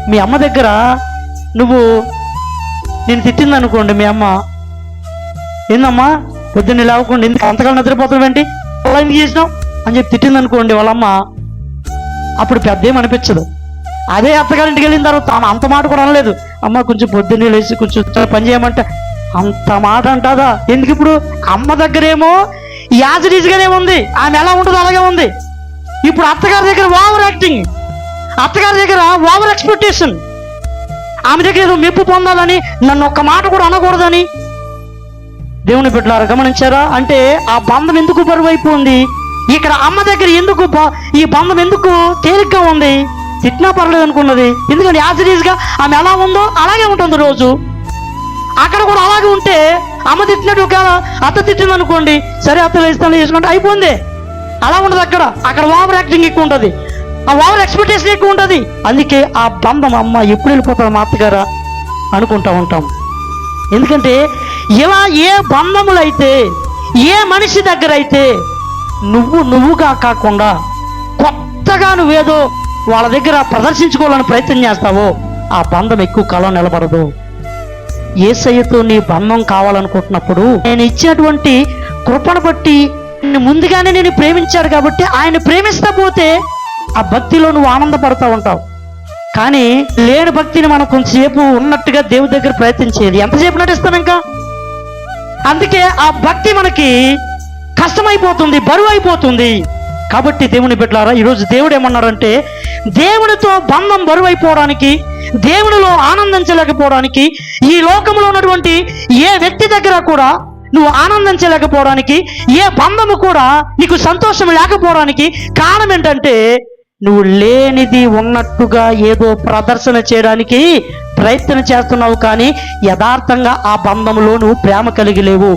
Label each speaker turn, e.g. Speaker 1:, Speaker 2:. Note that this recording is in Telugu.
Speaker 1: మీ అమ్మ దగ్గర నువ్వు నేను తిట్టింది అనుకోండి, మీ అమ్మ ఏందమ్మా పొద్దున్న లేవకుండా ఎందుకు అంతకాలం నిద్రపోతావేంటి, అలా ఎందుకు చేసినావు అని చెప్పి తిట్టింది అనుకోండి వాళ్ళమ్మ, అప్పుడు పెద్ద ఏమనిపించదు. అదే అత్తగారింటికి వెళ్ళిన తర్వాత ఆమె అంత మాట కూడా అనలేదు, అమ్మ కొంచెం పొద్దున్నే లేచి కొంచెం పని చేయమంటే అంత మాట అంటాదా. ఎందుకు? ఇప్పుడు అమ్మ దగ్గరేమో యాజరీజ్గానే ఉంది, ఆమె ఎలా ఉంటుందో అలాగే ఉంది. ఇప్పుడు అత్తగారి దగ్గర ఓవర్ యాక్టింగ్, అత్తగారి దగ్గర ఓవర్ ఎక్స్పెక్టేషన్, ఆమె దగ్గర ఏదో మెప్పు పొందాలని, నన్ను ఒక్క మాట కూడా అనకూడదని. దేవుని బిడ్డలారా గమనించారా? అంటే ఆ బంధం ఎందుకు బరువైపోయింది? ఇక్కడ అమ్మ దగ్గర ఎందుకు ఈ బంధం ఎందుకు తేలిగ్గా ఉంది? తిట్టినా పర్లేదు అనుకున్నది, ఎందుకంటే యాజరీజ్గా ఆమె ఎలా ఉందో అలాగే ఉంటుంది రోజు. అక్కడ కూడా అలాగే ఉంటే అమ్మ తిట్టినట్టు ఒకవేళ అత్త తిట్టింది అనుకోండి, సరే అత్త వేస్తాను చేసుకుంటే అయిపోయింది. అలా ఉండదు. అక్కడ ఓవర్ యాక్టింగ్ ఎక్కువ ఉంటుంది, ఆ ఓవర్ ఎక్స్పెక్టేషన్ ఎక్కువ ఉంటుంది. అందుకే ఆ బంధం అమ్మ ఎప్పుడు వెళ్ళిపోతాం మా అత్తగారా అనుకుంటా ఉంటాం. ఎందుకంటే ఇలా ఏ బంధములైతే, ఏ మనిషి దగ్గర అయితే నువ్వుగా కాకుండా కొత్తగా నువ్వేదో వాళ్ళ దగ్గర ప్రదర్శించుకోవాలని ప్రయత్నం చేస్తావో ఆ బంధం ఎక్కువ కాలం నిలబడదు. యేసయ్యతో నీ బంధం కావాలనుకుంటున్నప్పుడు నేను ఇచ్చినటువంటి కృపను బట్టి ముందుగానే నేను ప్రేమించాడు కాబట్టి ఆయన ప్రేమిస్తా పోతే ఆ భక్తిలో నువ్వు ఆనందపడతా ఉంటావు. కానీ లేని భక్తిని మనం కొంతసేపు ఉన్నట్టుగా దేవుడి దగ్గర ప్రయత్నించేది ఎంతసేపు నటిస్తాం ఇంకా. అందుకే ఆ భక్తి మనకి కష్టమైపోతుంది, బరువు అయిపోతుంది. కాబట్టి దేవుని బిడ్డలారా, ఈరోజు దేవుడు ఏమన్నాడంటే, దేవునితో బంధం బరువైపోవడానికి, దేవునిలో ఆనందించలేకపోవడానికి, ఈ లోకంలో ఉన్నటువంటి ఏ వ్యక్తి దగ్గర కూడా నువ్వు ఆనందించలేకపోవడానికి, ఏ బంధము కూడా నీకు సంతోషం లేకపోవడానికి కారణం ఏంటంటే, నువ్వు లేనిది ఉన్నట్టుగా ఏదో ప్రదర్శన చేయడానికి ప్రయత్నం చేస్తున్నావు, కానీ యథార్థంగా ఆ బంధంలో నువ్వు ప్రేమ కలిగి లేవు.